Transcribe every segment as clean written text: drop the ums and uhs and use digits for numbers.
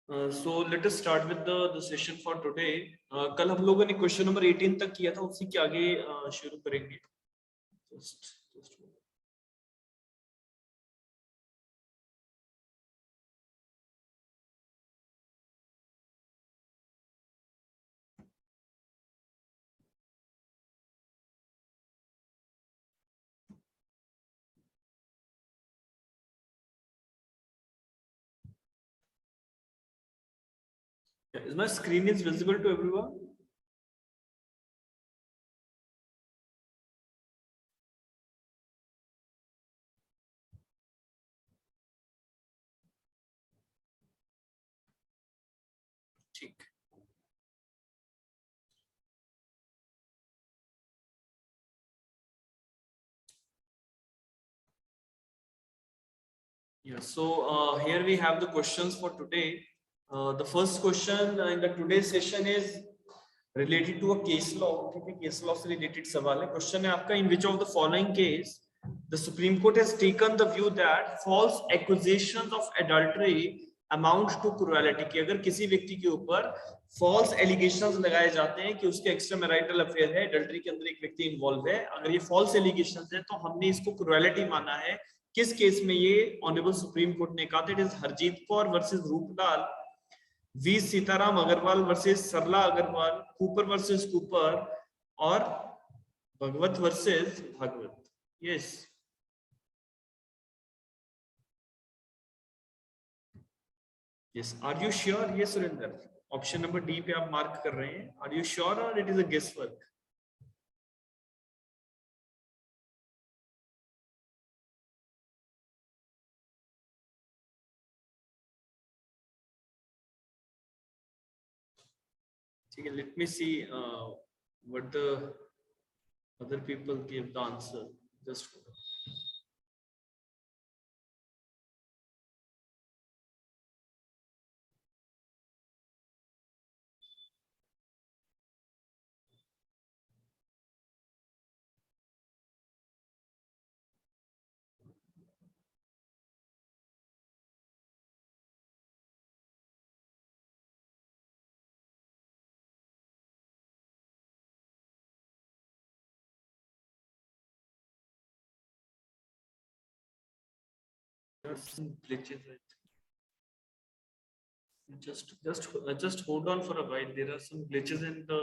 So let us start with the session for today. कल हम लोगों ने क्वेश्चन नंबर 18 तक किया था, उसी के आगे शुरू करेंगे. just is my screen is visible to everyone? ठीक. Yeah, so here we have the questions for today. The first question in the today's session is related to a case law. ठीक है, case law से related सवाल है. Question है आपका, in which of the following case the Supreme Court has taken the view that false accusations of adultery amount to cruelty. कि अगर किसी व्यक्ति के ऊपर false allegations लगाए जाते हैं कि उसके extra marital affair है, adultery के अंदर एक व्यक्ति involved है, अगर ये false allegations है तो हमने इसको cruelty माना है. किस केस में ये ऑनरेबल सुप्रीम कोर्ट ने कहा था? It is Harjeet Kaur versus Rooplal, V Sitaram Agarwal versus Sarla Agarwal, Cooper versus Cooper और Bhagwat versus Bhagwat. Yes, yes. Are you sure? ये सुरेंद्र, ऑप्शन नंबर डी पे आप मार्क कर रहे हैं. Are you sure or it is a guess work? ठीक है, let me see what the other people give the answer. Just some glitches. Just hold on for a while. There are some glitches in the.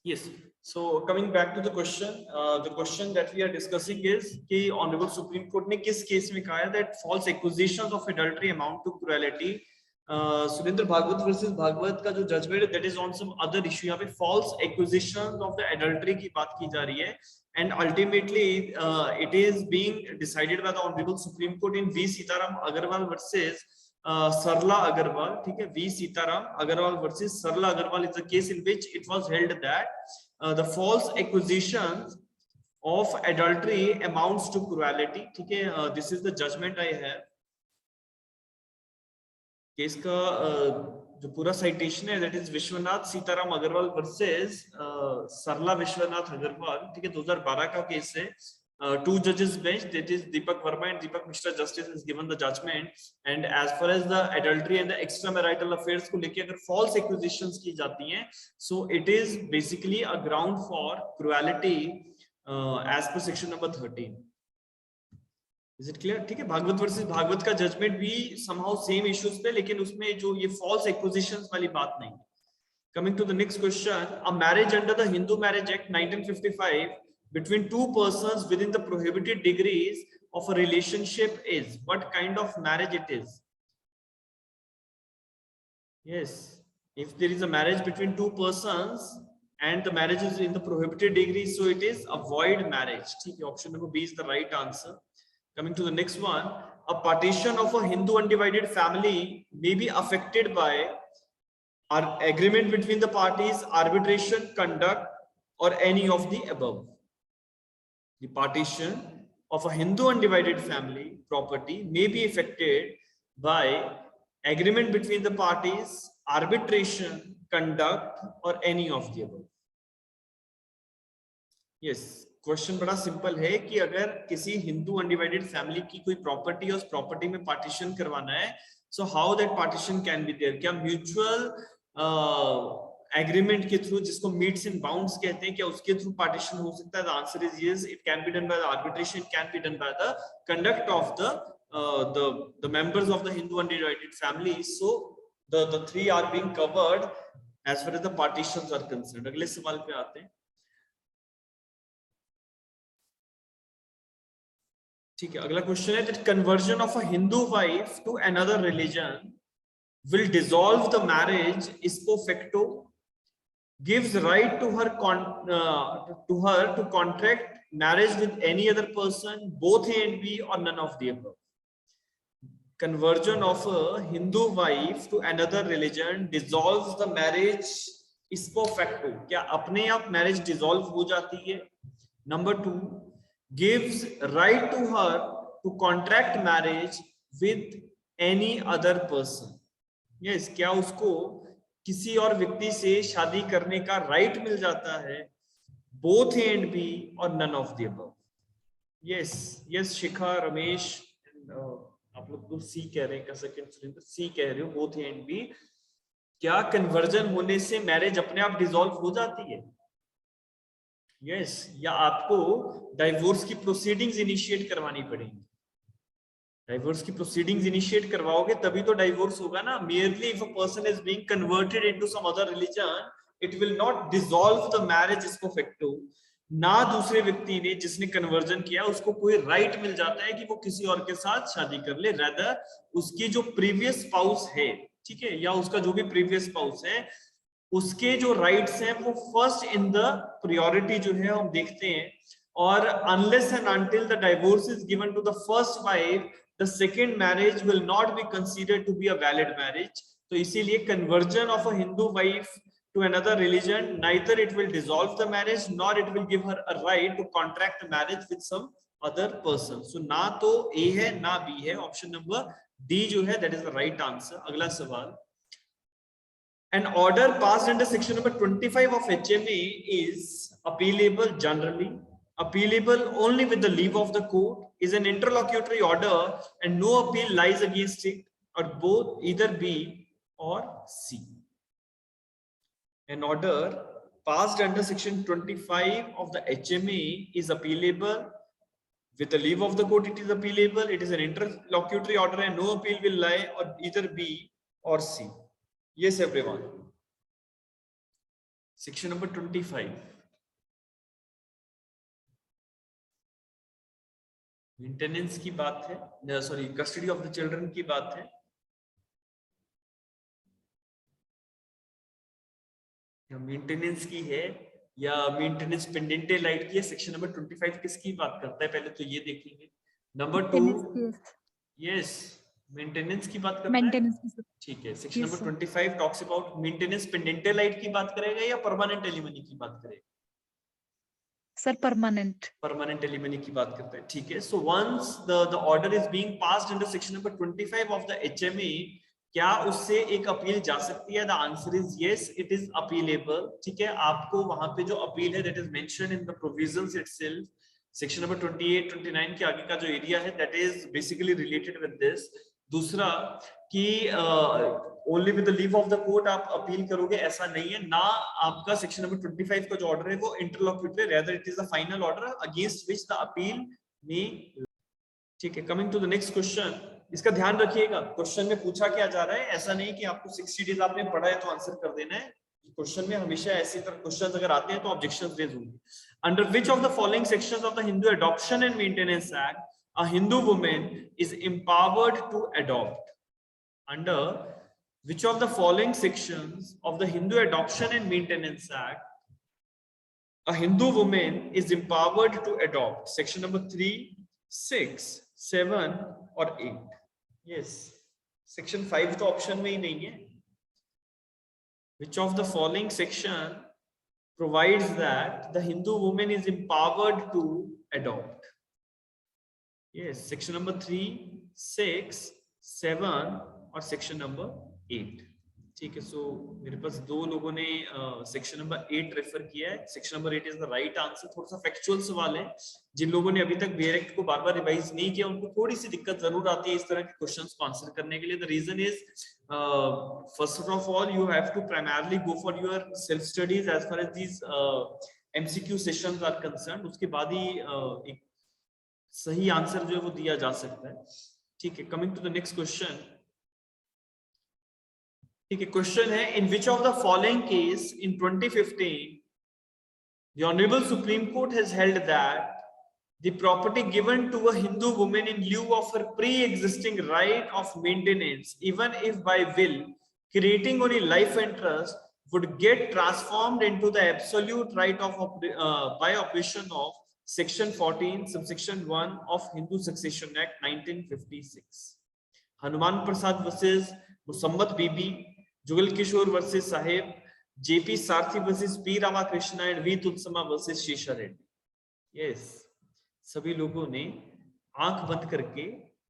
Yes. So coming back to the question that we are discussing is कि Honorable Supreme Court ने किस case में कहा है that false accusations of adultery amount to cruelty. Surendra, Bhagwat versus Bhagwat का जो judgement है, that is on some other issue. यहाँ पे false accusations of the adultery की बात की जा रही है, and ultimately it is being decided by the Honorable Supreme Court in V Sitaram Agarwal versus Sarla Agarwal. ठीक है, V Sitaram Agarwal versus Sarla Agarwal is a case in which it was held that the false accusations of adultery amounts to cruelty. ठीक है, this is the judgment I have. Case का जो पूरा citation है, that is Vishwanath Sitaram Agarwal versus Sarla Vishwanath Agarwal. ठीक है, 2012 का case है. Two judges bench, that is Deepak Verma and Deepak Mishra justice has given the judgment, and as far as the adultery and the extramarital affairs को लेके अगर false accusations की जाती हैं, so it is basically a ground for cruelty as per section number 13. Is it clear? ठीक है, Bhagavat versus Bhagwat का judgement भी somehow same issues पे, लेकिन उसमें जो ये false accusations वाली बात नहीं. Coming to the next question, a marriage under the Hindu Marriage Act 1955 between two persons within the prohibited degrees of a relationship is what kind of marriage it is? Yes, if there is a marriage between two persons and the marriage is in the prohibited degree, so it is a void marriage. ठीक है, option number B is the right answer. Coming to the next one, a partition of a Hindu undivided family may be affected by agreement between the parties, arbitration, conduct, or any of the above. The partition of a Hindu undivided family property may be affected by agreement between the parties, arbitration, conduct, or any of the above? Yes, question बड़ा simple है कि अगर किसी Hindu undivided family की कोई property है, उस property में पार्टीशन करवाना है, so how that partition can be there? क्या म्यूचुअल एग्रीमेंट के थ्रू, जिसको मीट्स एंड बाउंड्स कहते हैं, क्या उसके थ्रू पार्टीशन हो सकता है? The answer is yes, it can be done by the arbitration, can be done by the conduct of the members of the Hindu undivided family. So the three are being covered as far as the partitions are concerned. अगले सवाल पे आते हैं. ठीक है, अगला question है that conversion of a Hindu wife to another religion will dissolve the marriage ipso facto, gives right to her to contract marriage with any other person, both A and B, or none of the above. Conversion of a Hindu wife to another religion dissolves the marriage ipso facto. क्या अपने आप marriage dissolve हो जाती है? Number 2, gives right to her to contract marriage with any other person. Yes, क्या उसको किसी और व्यक्ति से शादी करने का राइट मिल जाता है? Both A and B, or none of the above. Yes, yes, शिखा, रमेश, आप लोग तो सी कह रहे हैं, सेकंड सी कह रहे हो, बोथ ए एंड बी. क्या कन्वर्जन होने से मैरिज अपने आप डिसॉल्व हो जाती है? यस, या आपको डाइवोर्स की प्रोसीडिंग्स इनिशिएट करवानी पड़ेगी? डाइवोर्स की प्रोसीडिंग्स इनिशिएट करवाओगे तभी तो डाइवोर्स होगा ना. merely if a person is being converted into some other religion, it will not dissolve the marriage ipso facto. ना दूसरे व्यक्ति ने, जिसने कन्वर्जन किया, उसको कोई राइट मिल जाता है कि वो किसी और के साथ शादी कर ले. रादर उसकी जो प्रीवियस स्पाउस है, ठीक है, या उसका जो भी प्रीवियस स्पाउस है, उसके जो राइट्स हैं वो फर्स्ट इन द प्रायोरिटी जो है हम देखते हैं. और unless and until the divorce is given to the first wife, the second marriage will not be considered to be a valid marriage. तो इसीलिए conversion of a Hindu wife to another religion, neither it will dissolve the marriage nor it will give her a right to contract a marriage with some other person. So ना तो A है ना B है, option number D जो है that is the right answer. अगला सवाल, an order passed under section number 25 of HMA is appealable generally, appealable only with the leave of the court, is an interlocutory order and no appeal lies against it, or both, either B or C. An order passed under section 25 of the HMA is appealable with the leave of the court. It is appealable. It is an interlocutory order and no appeal will lie on either B or C. Yes, everyone. Section number 25. Maintenance की बात है, sorry, custody of the children की बात है. Maintenance की है या maintenance pendente lite की है? सेक्शन नंबर 25 किसकी बात करता है, पहले तो ये देखेंगे. नंबर 2, यस, मेंटेनेंस की बात करता है. ठीक है, section number 25 talks about maintenance pendente lite की बात करेगा या परमानेंट एलिमनी की बात करेगा? सर परमानेंट एलिमनी की बात करता है. ठीक है, so once the order is being passed under section number 25 of the HMA, क्या उससे एक अपील जा सकती है? The answer is yes, it is appealable. ठीक है, आपको वहां पे जो अपील है that is mentioned in the provisions itself. Section number 28, 29 के आगे का जो एरिया है that is basically related with this. दूसरा कि only with the leave of the court आप अपील करोगे, ऐसा नहीं है ना. आपका सेक्शन नंबर 25 का जो ऑर्डर है वो interlocutory, rather it is the final order against which the appeal may. ठीक है, coming to the next question. इसका ध्यान रखिएगा, क्वेश्चन में पूछा क्या जा रहा है. ऐसा नहीं कि आपको 60 डेज आपने पढ़ा है तो आंसर कर देना है. क्वेश्चन में हमेशा ऐसी तरह क्वेश्चंस अगर आते हैं तो ऑब्जेक्शंस रेज होंगे. Under which of the following sections of the Hindu adoption and maintenance act a Hindu woman is empowered to adopt? Under which of the following sections of the Hindu adoption and maintenance act a Hindu woman is empowered to adopt? Section number 3, 6, 7 और 8. Yes, section 5 तो option में ही नहीं है. Which of the following section provides that the Hindu woman is empowered to adopt? Yes, section number 3, 6, 7 और section number 8. ठीक है, सो मेरे पास दो लोगों ने सेक्शन नंबर 8 रेफर किया है। Section number 8 is the right answer. थोड़ा सा फैक्चुअल सवाल है, जिन लोगों ने अभी तक डायरेक्ट को बार बार रिवाइज नहीं किया उनको थोड़ी सी दिक्कत जरूर आती है इस तरह के क्वेश्चंस को आंसर करने के लिए। The reason is first of all you have to primarily go for your self studies as far as these MCQ sessions are concerned, उसके बाद ही एक सही आंसर जो है वो दिया जा सकता है। ठीक है, coming to the next question. ठीक है, क्वेश्चन है in which of the following case in 2015 the honorable supreme court has held that the property given to a Hindu woman in lieu of her pre-existing right of maintenance, even if by will, creating only life and trust, would get transformed into the absolute right of by operation of section 14 subsection 1 of Hindu Succession Act 1956. Hanuman Prasad versus Musammat Bibi, Jugal Kishore versus Saheb, JP Sarthi versus P Ramakrishna and V Tulasamma versus Sesha Reddy. Yes, सभी लोगों ने आंख बंद करके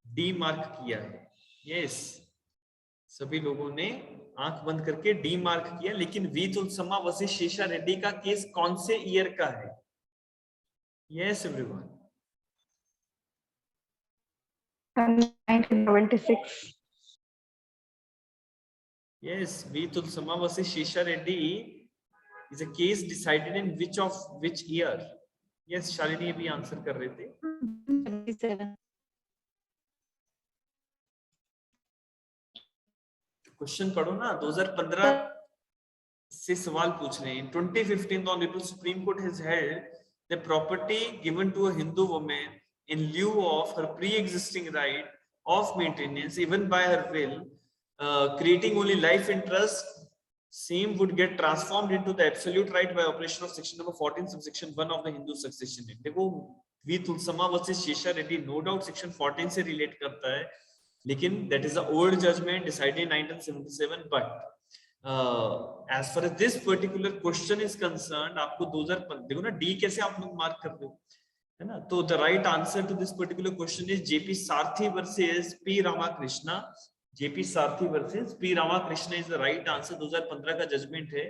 D mark किया है। Yes, सभी लोगों ने आंख बंद करके डी मार्क किया, लेकिन वी तुलसमा वर्सेस शेषा रेड्डी का केस कौन से ईयर का है? Yes everyone, 1976. Yes, V. Tulsama versus Shesha Reddy is a case decided in which year? Yes, Shalini भी आंसर कर रहे थे। 77. क्वेश्चन पढ़ो ना, 2015 से सवाल पूछ रहे हैं। 2015 the Honorable Supreme Court has held the property given to a Hindu woman in lieu of her pre-existing right of maintenance, even by her will, creating only life interest, same would get transformed into the absolute right by operation of section number 14 subsection 1 of the Hindu Succession Act. देखो, V Tulasamma versus Sesha Reddy no doubt section 14 से relate करता है, लेकिन that is a old judgment decided in 1977. But as far as this particular question is concerned, आपको 2015 देखो ना, D कैसे आप लोग मार्क कर रहे हो, है ना? तो the right answer to this particular question is JP Sarthi versus P Ramakrishna. JP Sarthi versus P Ramakrishna is the right answer. 2015 का जजमेंट है,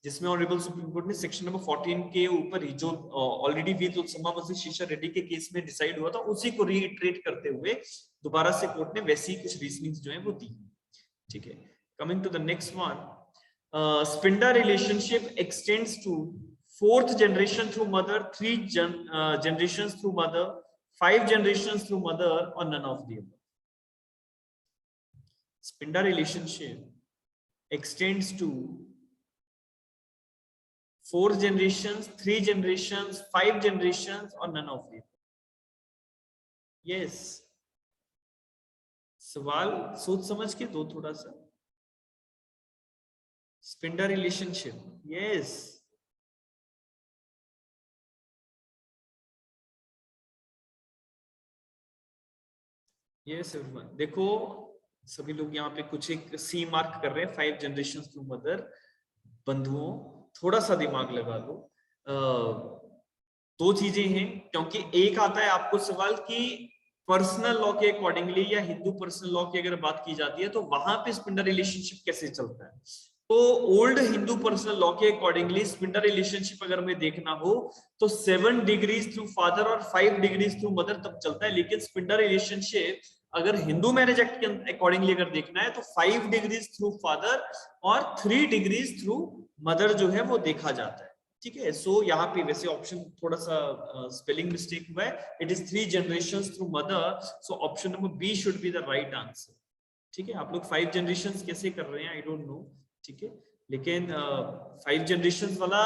जिसमें ऑनरेबल सुप्रीम कोर्ट ने सेक्शन नंबर 14 के ऊपर ही जो already V Tulasamma versus Sesha Reddy के केस में डिसाइड हुआ था, उसी को रीइटरेट करते हुए दोबारा से कोर्ट ने वैसी कुछ रीजनिंग्स जो है वो दी। ठीक है, coming to the next one, sapinda relationship extends to 4th generation through mother, 3 generations through mother, 5 generations through mother, or none of the above. Spinda relationship extends to 4 generations, 3 generations, 5 generations, or none of them. Yes, सवाल सोच समझ के दो थोड़ा सा। स्पिंडा relationship, yes, yes everyone. देखो, सभी लोग यहाँ पे कुछ एक सी मार्क कर रहे हैं, 5 जनरेशन थ्रू मदर। बंधुओं, थोड़ा सा दिमाग लगा लो। दो चीजें हैं, क्योंकि एक आता है आपको सवाल कि पर्सनल लॉ के अकॉर्डिंगली या हिंदू पर्सनल लॉ की अगर बात की जाती है तो वहां पे स्पिंडा रिलेशनशिप कैसे चलता है। तो ओल्ड हिंदू पर्सनल लॉ के अकॉर्डिंगली स्पिंडा रिलेशनशिप अगर हमें देखना हो तो 7 डिग्रीज थ्रू फादर और 5 डिग्रीज थ्रू मदर तब चलता है। लेकिन स्पिंडा रिलेशनशिप अगर हिंदू मैरिज एक्ट के अकॉर्डिंगली अगर देखना है तो 5 डिग्रीज थ्रू फादर और 3 डिग्रीज थ्रू मदर जो है वो देखा जाता है। ठीक है, सो यहाँ पे वैसे ऑप्शन थोड़ा सा स्पेलिंग मिस्टेक हुआ है, it is 3 generations through mother, so option number B should be the right answer. ठीक है, आप लोग 5 जनरेशंस कैसे कर रहे हैं आई डोंट नो। ठीक है, लेकिन 5 जनरेशंस वाला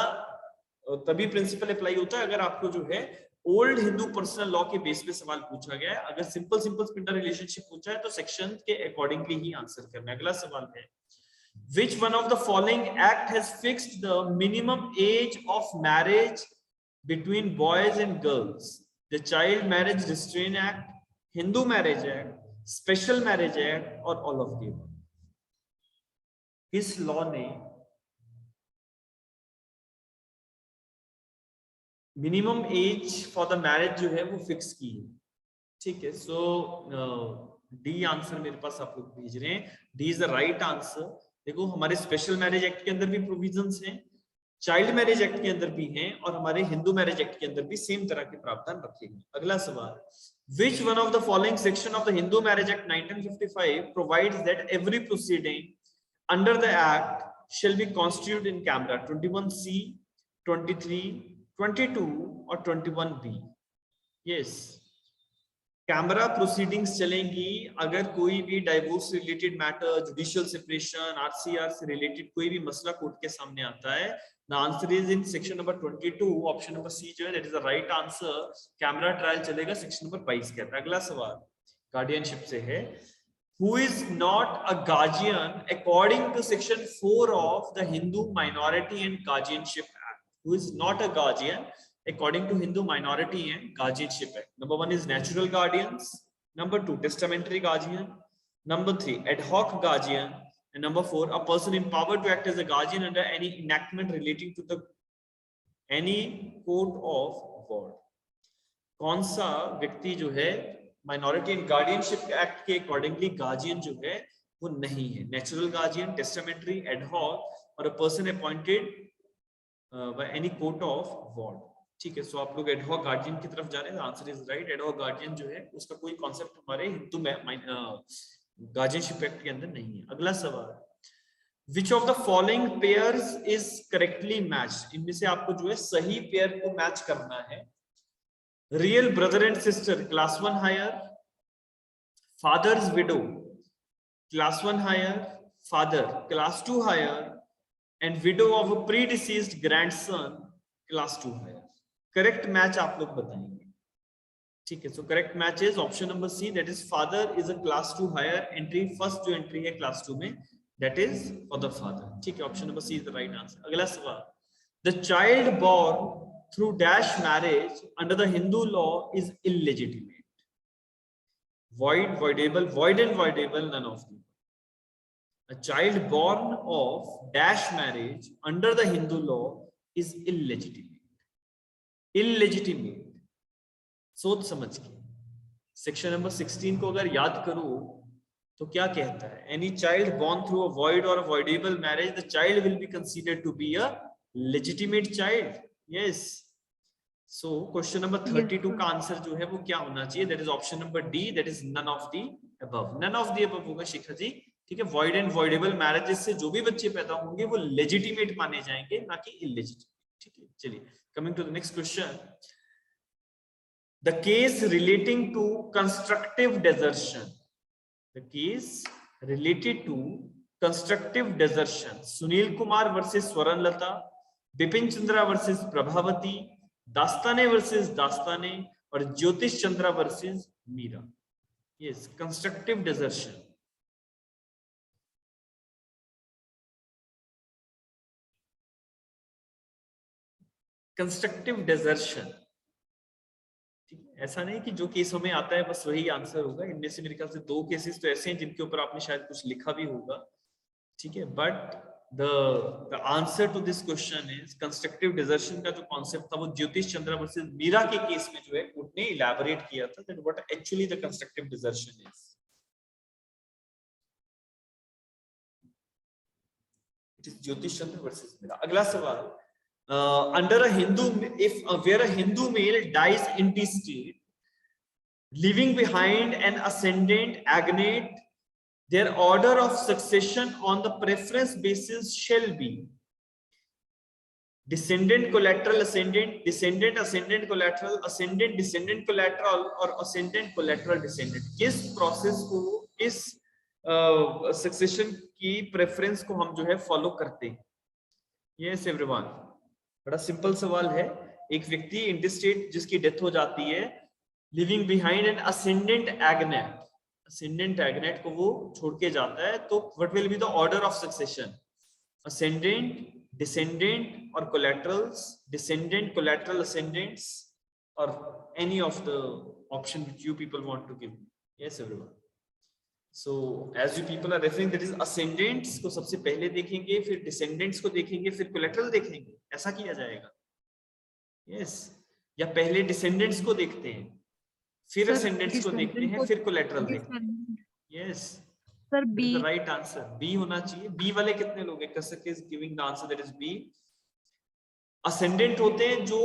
तभी प्रिंसिपल अप्लाई होता है अगर आपको जो है ओल्ड हिंदू पर्सनल लॉ के बेस पे सवाल पूछा गया है। अगर सिंपल स्पिंडा रिलेशनशिप पूछा है तो सेक्शन के अकॉर्डिंगली ही आंसर करना है। अगला सवाल है, which one of the following act has fixed the minimum age of marriage between boys and girls? The Child Marriage Restraint Act, Hindu Marriage Act, Special Marriage Act, or all of the above? इस law ने minimum age for the marriage जो है वो fix की है। ठीक है, सो D answer मेरे पास आप लोग भेज रहे हैं, D is the right answer. देखो हमारे स्पेशल मैरिज एक्ट के अंदर भी प्रोविजंस हैं, चाइल्ड मैरिज एक्ट के अंदर भी हैं, और हमारे हिंदू मैरिज एक्ट के अंदर भी सेम तरह के प्रावधान रखे गए। अगला सवाल, which one of the following section of the Hindu Marriage Act 1955 provides that every proceeding under the act shall be constituted in camera? 21C, 23, 22 or 21B? yes, camera proceedings चलेंगी अगर कोई भी divorce related matter, judicial separation, RCR से related कोई भी मसला court के सामने आता है। The answer is in section number 22, option number C जो है that is the right answer. Camera trial चलेगा सेक्शन नंबर 22 के अंदर। अगला सवाल गार्डियनशिप से है, who is not a guardian according to section 4 of the Hindu minority and guardianship act? Who is not a guardian according to Hindu Minority and Guardianship Act? Number 1 is natural guardians, number 2 testamentary guardian, number 3 ad hoc guardian, and number 4 a person empowered to act as a guardian under any enactment relating to the any court of ward. कौन सा व्यक्ति जो है minority and guardianship act के accordingly guardian जो है वो नहीं है? Natural guardian, testamentary, ad hoc और a person appointed by any court of ward. ठीक है, सो आप लोग एडहॉक गार्डियन की तरफ जा रहे हैं, answer is right. Ad hoc guardian जो है उसका कोई कॉन्सेप्ट हमारे हिंदू गार्जियनशिप एक्ट के अंदर नहीं है। अगला सवाल, विच of the following pairs is correctly matched? इनमें से आपको जो है सही पेयर को मैच करना है। Real brother and sister class 1 heir, father's widow class 1 heir, father class 2 heir, and widow of a predeceased grandson class 2 heir. Correct match आप लोग बताएंगे। ठीक है, so correct match is option number C, that is father is a class 2 heir entry. First जो entry है class 2 में that is for the father. ठीक है, option number C is the right answer. अगला सवाल, the child born through dash marriage under the Hindu law is illegitimate. void, voidable, void and voidable, none of them. A child born of dash marriage under the Hindu law is illegitimate. Illegitimate. सोच समझ के section number 16 को अगर याद करो तो क्या कहता है? Any child born through a void or a voidable marriage, the child will be considered to be a legitimate child. Yes. So question number 32 का आंसर जो है वो क्या होना चाहिए? That is option number D. That is none of the above. None of the above होगा शिखा जी। ठीक है, void and voidable marriages से जो भी बच्चे पैदा होंगे वो legitimate माने जाएंगे, ना कि illegitimate। ठीक है, चलिए coming to the next question. The case relating to constructive desertion. The case related to constructive desertion. Sunil Kumar versus Swaranlata, Bipin Chandra versus Prabhavati, Dastane versus Dastane और Jyotish Chandra versus Meera. Yes, constructive desertion. Constructive desertion, ठीक है, ऐसा नहीं कि जो case हमें आता है बस वही आंसर होगा। इनमें से मेरे ख्याल से 2 केसेस तो ऐसे हैं जिनके ऊपर आपने शायद कुछ लिखा भी होगा। ठीक है, but the answer to this question is constructive desertion का जो concept था वो ज्योतिष चंद्रा वर्सेस मीरा के केस में जो है कोर्ट ने elaborate किया था that what actually the constructive desertion is. It is ज्योतिष चंद्रा वर्सेस मीरा। अगला सवाल, under a Hindu, if where a Hindu male dies intestate, leaving behind an ascendant agnate, their order of succession on the preference basis shall be descendant collateral ascendant, descendant ascendant collateral, ascendant descendant collateral और ascendant collateral descendant। किस process को, इस succession की preference को हम जो है follow करते हैं? यस एवरीवन, बड़ा सिंपल सवाल है। एक व्यक्ति इंटेस्टेट जिसकी डेथ हो जाती है, living behind an ascendant agnate, ascendant agnate को वो छोड़ के जाता है, तो what will be the order of succession? Ascendant, descendant or collaterals, descendant, collateral, ascendants, or any of the option which you people want to give. Yes everyone. So as you people are referring, that is ascendants को सबसे पहले देखेंगे, फिर descendants को देखेंगे, फिर collateral देखेंगे, ऐसा किया जाएगा? Yes, या पहले descendants को देखते हैं, फिर ascendants को देखते हैं, फिर collateral देखते हैं। Yes, Sir, That is B. the right answer. B होना चाहिए. B वाले कितने लोग हैं? Kasik is giving the answer, that is B. Ascendant होते हैं जो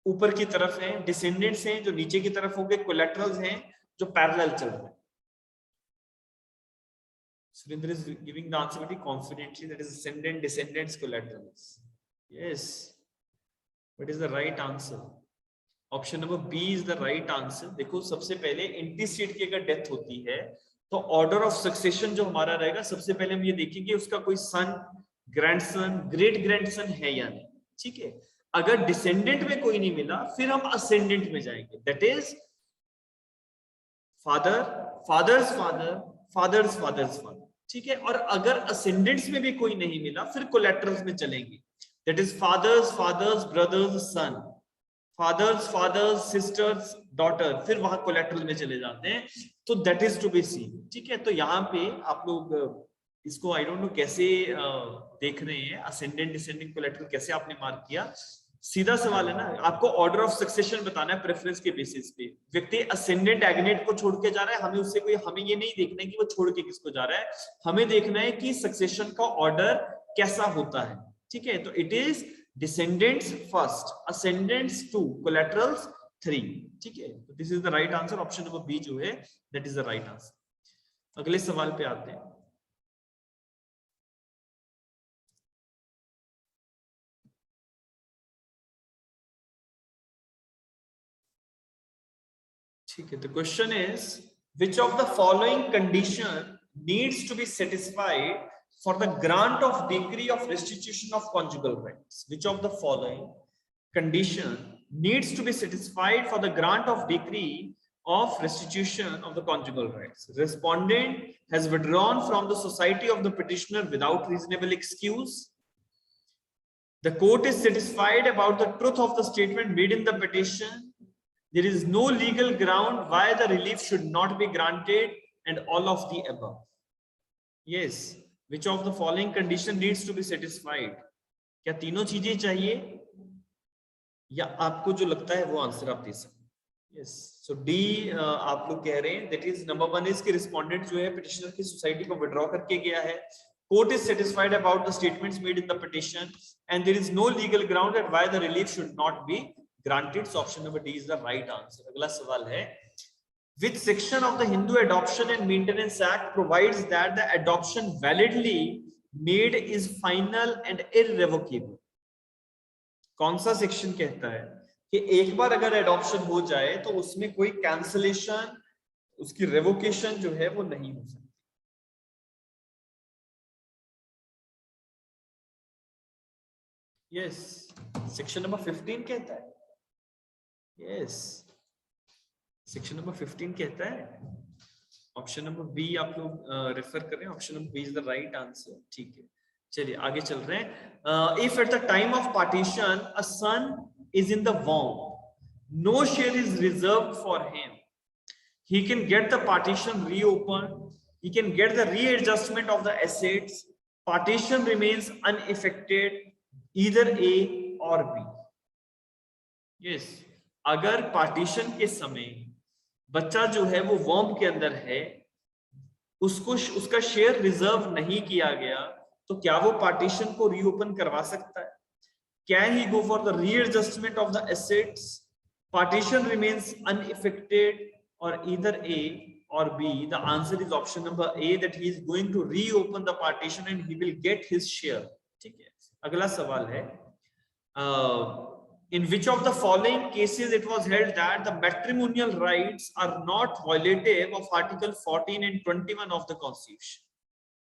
ऊपर की तरफ हैं, descendants हैं जो नीचे की तरफ होंगे, collaterals हैं जो parallel चल रहे हैं. Surendra is giving the answer very confidently, that is ascendant, descendants, collaterals. Yes. What is the right answer? Option number B is the right answer. देखो सबसे पहले इंटीस्टेट की अगर डेथ होती है तो ऑर्डर ऑफ सक्सेशन जो हमारा रहेगा, सबसे पहले हम ये देखेंगे उसका कोई सन, ग्रैंडसन, ग्रेट ग्रैंडसन है या नहीं. ठीक है. अगर डिसेंडेंट में कोई नहीं मिला फिर हम असेंडेंट में जाएंगे, that is father, father's father, father's father's father. ठीक है. और अगर असेंडेंट्स में भी कोई नहीं मिला फिर कोलैटरल्स में चलेंगे, that is father's father's brother's son, father's father's sister's daughter, फिर वहां कोलैटरल में चले जाते हैं. तो that is to be seen. ठीक है. तो यहाँ पे आप लोग इसको आई डोंट नो कैसे देख रहे हैं, असेंडेंट डिसेंडिंग कोलैटरल कैसे आपने मार्क किया. सीधा सवाल है ना, आपको ऑर्डर ऑफ सक्सेशन बताना है प्रेफरेंस के बेसिस पे. व्यक्ति असेंडेंट एग्नेट को छोड़ के जा रहा है, हमें उससे कोई, हमें ये नहीं देखना है कि वो छोड़ के किसको जा रहा है, हमें देखना है कि सक्सेशन का ऑर्डर कैसा होता है. ठीक है. तो it is descendants first, ascendants 2, collaterals 3. ठीक है. तो this is the right answer. Option number B जो है that is the right answer. अगले सवाल पे आते हैं. ठीक है. The question is which of the following condition needs to be satisfied for the grant of decree of restitution of conjugal rights? Which of the following condition needs to be satisfied for the grant of decree of restitution of the conjugal rights? Respondent has withdrawn from the society of the petitioner without reasonable excuse. The court is satisfied about the truth of the statement made in the petition. There is no legal ground why the relief should not be granted, and all of the above. Yes. Which of the following condition needs to be satisfied? क्या तीनों चीजें चाहिए या आपको जो लगता है वो आंसर आप दे सकते हैं. यस. सो डी आप लोग कह रहे हैं, दैट इज नंबर 1 इज कि रिस्पोंडेंट जो है पिटिशनर की सोसाइटी को विड्रॉ करके गया है. Court is satisfied about the statements made in the petition and there is no legal ground that why the relief should not be granted. So option number D is the right answer. अगला सवाल है, which section of the Hindu Adoption and Maintenance Act provides that the adoption validly made is final and irrevocable? कौन सा section कहता है कि एक बार अगर एडॉप्शन हो जाए तो उसमें कोई कैंसलेशन, उसकी रेवोकेशन जो है वो नहीं हो सकती? यस. सेक्शन नंबर 15 कहता है. यस. सेक्शन नंबर 15 कहता है. ऑप्शन नंबर बी आप लोग रेफर करें. Option number B is the right answer. ठीक है. चलिए आगे चल रहे हैं. If at the time of partition a son is in the वॉर्म, no share is reserved for him, he can get the partition reopened, he can get the readjustment of the assets, partition remains unaffected, either A or B. yes. अगर partition के समय बच्चा जो है वो warm के अंदर है, उसको उसका शेयर रिजर्व नहीं किया गया, तो क्या वो पार्टीशन को रीओपन करवा सकता है? Can he go for the readjustment of the assets, partition remains unaffected, or either A or B? The answer is option number A, that he is going to reopen the partition and he will get his share. ठीक है. अगला सवाल है, in which of the following cases it was held that the matrimonial rights are not violative of Article 14 and 21 of the Constitution?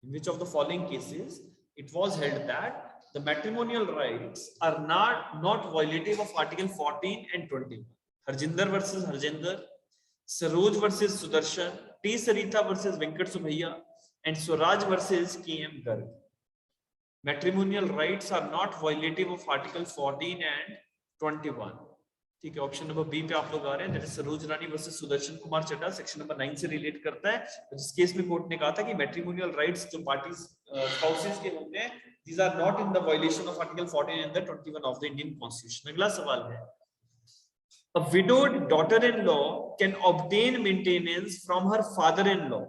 In which of the following cases it was held that the matrimonial rights are not violative of Article 14 and 21? Harjinder versus Harjinder, Saroj versus Sudarshan, T. Sarita versus Venkat Subhaiya, and Swaraj versus K.M. Garg. Matrimonial rights are not violative of Article 14 and 21. ठीक है. Option number B पे आप लोग आ रहे हैं, that is Saroj Rani versus Sudarshan Kumar Chadha. Section number 9 से relate करता है, जिस केस में कोर्ट ने कहा था कि मैट्रिमोनियल राइट्स जो पार्टीज स्पाउसेस के होते हैं, these are not in the violation of article 14 and the 21 of the Indian constitution. अगला सवाल है, a widowed daughter-in-law can obtain maintenance from her father-in-law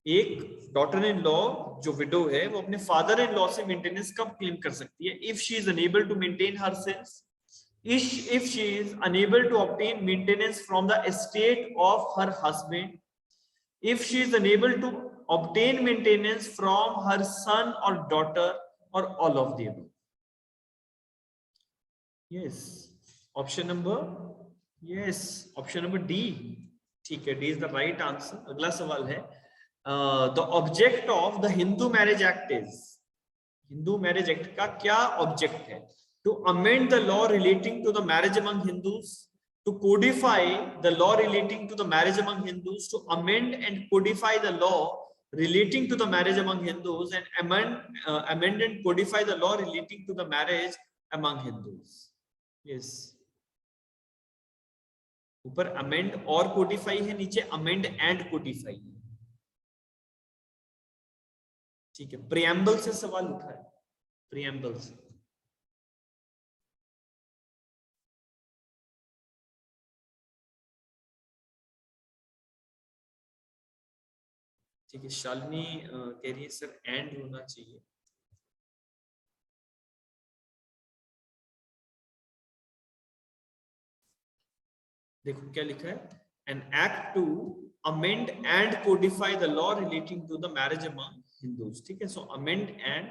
एक डॉटर इन लॉ जो विडो है वो अपने फादर इन लॉ से मेंटेनेंस कब क्लेम कर सकती है? If she is unable to maintain herself, if she is unable to obtain maintenance from the estate of her husband, if she is unable to obtain maintenance from her son or daughter, or all of the above. Yes, option number, yes, option number D. ठीक है, D is the right answer. अगला सवाल है, the object of the Hindu Marriage Act is, Hindu marriage act का क्या object है? To amend the law relating to the marriage among Hindus, to codify the law relating to the marriage among Hindus, to amend and codify the law relating to the marriage among Hindus, and amend and codify the law relating to the marriage among Hindus. Yes. ऊपर amend और codify है, नीचे amend and codify है. ठीक है, preamble से सवाल उठा है, preamble से. ठीक है, शालिनी कह रही है सर एंड होना चाहिए. देखो क्या लिखा है, an act to amend and codify the law relating to the marriage among Hindus. ठीक है, so amend and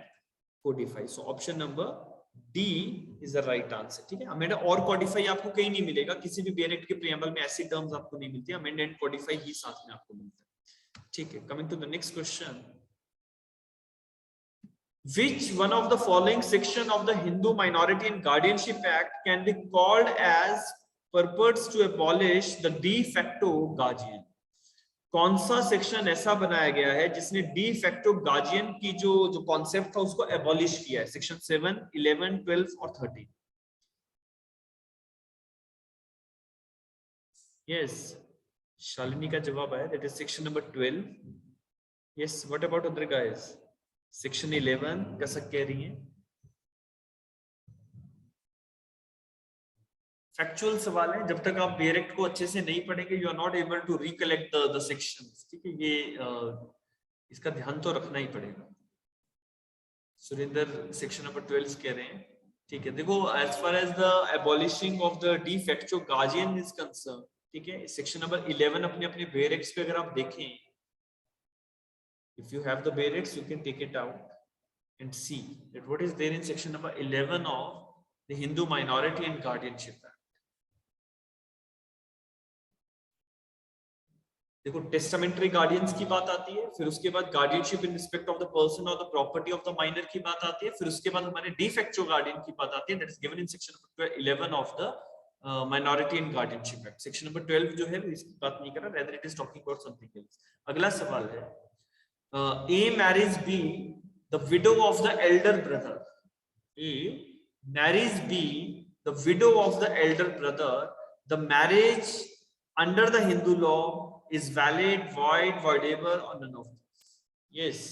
codify, so option number D is the right answer. ठीक है, अमेंड और कोडिफाई आपको कहीं नहीं मिलेगा, किसी भी बेनेट के प्रीएम्बल में ऐसी टर्म्स आपको नहीं मिलती, अमेंड एंड कोडिफाई ही साथ में आपको मिलता है. ठीक है, coming to the next question. Which one of the following section of the Hindu Minority and Guardianship Act can be called as purports to abolish the de facto guardian? कौन सा section ऐसा बनाया गया है जिसने de facto guardian की जो concept था उसको एबॉलिश किया है? सेक्शन 7, 11, 12 और 13. Yes, शालिनी का जवाब है, that is section number 12. Yes, what about other guys? Section 11 कैसा कह रही हैं? फैक्चुअल सवाल है, जब तक आप डायरेक्ट को अच्छे से नहीं पढ़ेंगे you are not able to recollect the sections. ठीक है, ये इसका ध्यान तो रखना ही पड़ेगा. सुरेंद्र सेक्शन नंबर 12 कह रहे हैं. ठीक है, देखो as far as the abolishing of the de facto guardian इज कंसर्न, ठीक है, सेक्शन नंबर 11 अपने बेरेक्स पे अगर आप देखें, if you have the barracks you can take it out and see that what is there in section number 11 of the Hindu Minority and Guardianship Act. देखो testamentary guardians की बात आती है, फिर उसके बाद guardianship in respect of the person और the property of the minor की बात आती है, फिर उसके बाद हमारे de facto गार्डियन की बात आती है, that is given in section number 11 of the minority and guardianship act. Section number 12 जो है इसकी बात नहीं कर रहा, rather it is talking about something else. अगला सवाल है, A marries B, the widow of the elder brother. A marries B, the widow of the elder brother. The marriage under the Hindu law is valid, void, voidable, or none of this. Yes.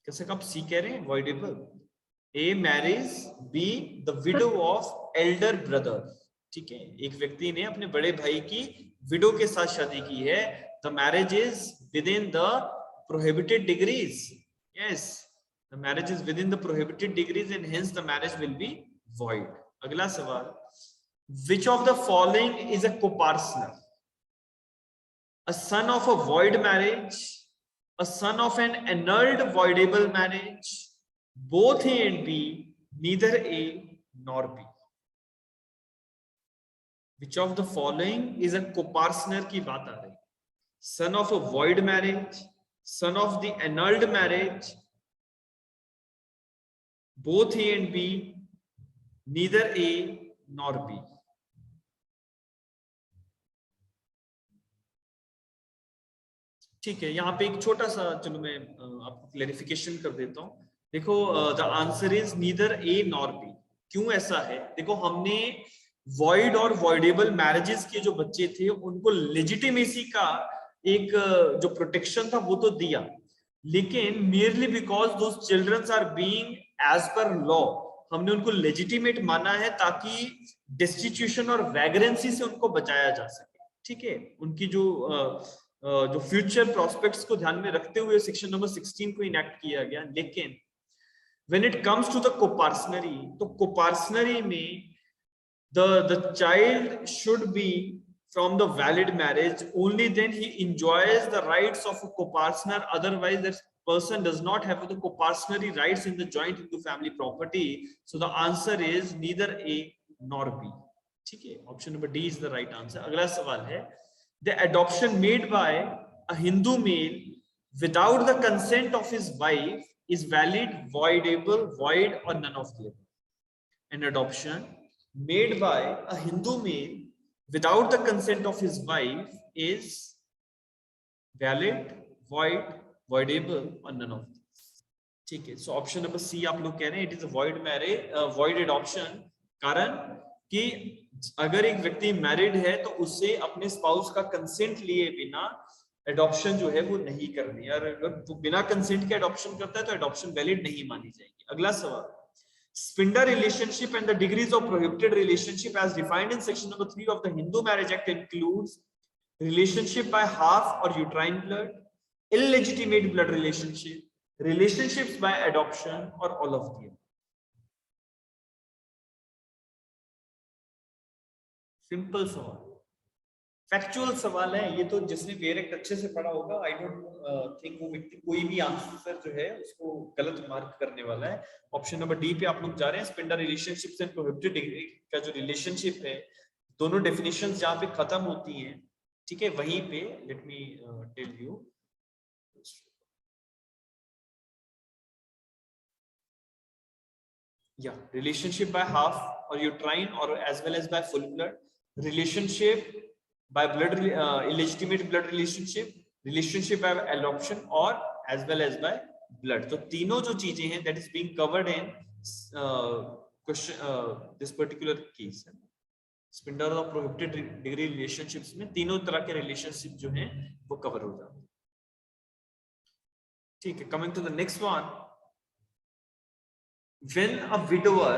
कैसे कब C कह रहे हैं? Voidable. A marries B, the widow of elder brother. ठीक है, एक व्यक्ति ने अपने बड़े भाई की विडो के साथ शादी की है. The marriage is within the prohibited degrees. Yes, the marriage is within the prohibited degrees and hence the marriage will be void. अगला सवाल, which of the following is a copartner? A son of a void marriage, a son of an annulled voidable marriage, both A and B, neither A nor B. Which of the following is a copartner की बात आ रही है? Son of a void marriage, son of the annulled marriage, both A and B, neither A nor B. ठीक है, यहाँ पे एक छोटा सा, चलो मैं आपको क्लैरिफिकेशन कर देता हूँ. देखो the answer is neither A nor be. क्यों ऐसा है? देखो हमने वॉइड और वॉइडेबल मैरिजेस के जो बच्चे थे उनको लेजिटिमेसी का एक जो प्रोटेक्शन था वो तो दिया, लेकिन merely because those children are being as per law हमने उनको लेजिटिमेट माना है ताकि डेस्टिट्यूशन और वैग्रेंसी से उनको बचाया जा सके. ठीक है, उनकी जो फ्यूचर प्रोस्पेक्ट्स को ध्यान में रखते हुए सेक्शन नंबर 16 को इनैक्ट किया गया। लेकिन when it comes to the coparcenary, तो कोपार्सनरी में the child should be from the valid marriage, only then he enjoys the rights of a copartner, otherwise that person does not have the copartnery rights in the joint into family property. So the answer is neither A nor B. ठीक है, option number D is the right answer. अगला सवाल है, the adoption made by a Hindu male without the consent of his wife is valid, voidable, void, or none of the above. An adoption made by a Hindu male without the consent of his wife is valid, void, voidable, or none of these. ठीक है, सो option number सी आप लोग कह रहे हैं it is a void marriage, void adoption। कारण कि अगर एक व्यक्ति मैरिड है तो उसे अपने स्पाउस का कंसेंट लिए बिना एडॉप्शन जो है वो नहीं करनी, और अगर वो बिना कंसेंट के एडॉप्शन करता है तो एडॉप्शन वैलिड नहीं मानी जाएगी। अगला सवाल, Spinda relationship and the degrees of prohibited relationship as defined in section number 3 of the Hindu Marriage Act includes relationship by half or uterine blood, illegitimate blood relationship, relationships by adoption, or all of them. Simple सवाल, factual सवाल है ये, तो जिसने where act अच्छे से पढ़ा होगा, आई डोंट थिंक वो व्यक्ति कोई भी आंसर जो है उसको गलत मार्क करने वाला है। ऑप्शन नंबर डी पे आप लोग जा रहे हैं। स्पिंडा रिलेशनशिप्स एंड प्रोहिबिटेड डिग्री का जो रिलेशनशिप है, दोनों डेफिनेशंस जहां पे खत्म होती हैं, ठीक है, वहीं पे लेट मी टेल यू, या रिलेशनशिप बाय हाफ और यूट्राइन और as well as by full blood, relationship by blood, illegitimate blood relationship, relationship by adoption, or as well as by blood. तो तीनों जो चीजें हैं that is being covered in this particular case, Spinda और prohibited degree relationships में तीनों तरह के relationship जो हैं वो cover हो जाते हैं। ठीक है, coming to the next one, when a widower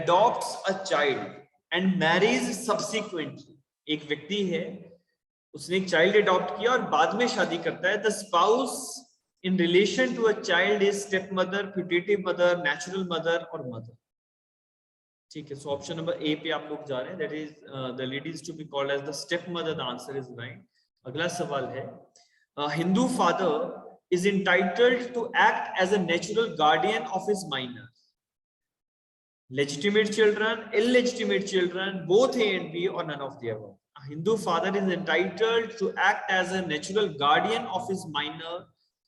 adopts a child and marries subsequently, एक व्यक्ति है उसने एक चाइल्ड अडॉप्ट किया और बाद में शादी करता है, the spouse in relation to a child is step mother, putative mother, natural mother और मदर। ठीक है, सो ऑप्शन नंबर ए पे आप लोग जा रहे हैं, that is the lady is to be called as the step mother. The answer is right. अगला सवाल है, Hindu father is entitled to act as a natural guardian of his minor, legitimate children, illegitimate children, both A and B, or none of the above. A Hindu father is entitled to act as a natural guardian of his minor,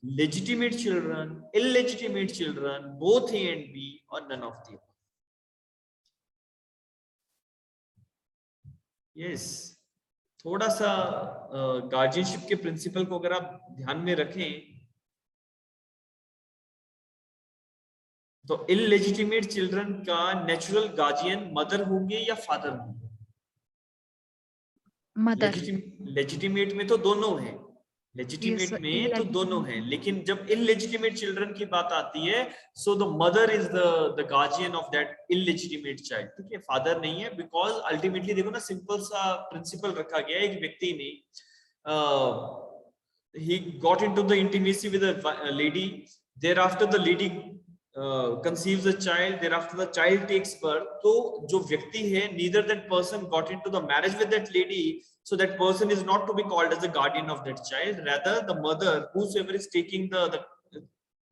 legitimate children, illegitimate children, both A and B, or none of the above. Yes, थोड़ा सा guardianship के principal को अगर आप ध्यान में रखें तो इलेजिटिमेट चिल्ड्रन का नेचुरल गार्जियन मदर होंगे या फादर होंगे? मदर। लेजिटिमेट में तो दोनों हैं, लेजिटिमेट Yes, में तो दोनों हैं, लेकिन जब इलेजिटिमेट चिल्ड्रन की बात आती है so the mother is the guardian of that illegitimate child. ठीक है, फादर नहीं है, बिकॉज अल्टीमेटली देखो ना, सिंपल सा प्रिंसिपल रखा गया है। एक व्यक्ति ने he got into the intimacy with a lady, thereafter the lady conceives a child, thereafter the child takes birth, तो जो व्यक्ति है, neither that person got into the marriage with that lady, so that person is not to be called as the guardian of that child, rather the mother, whosoever is taking the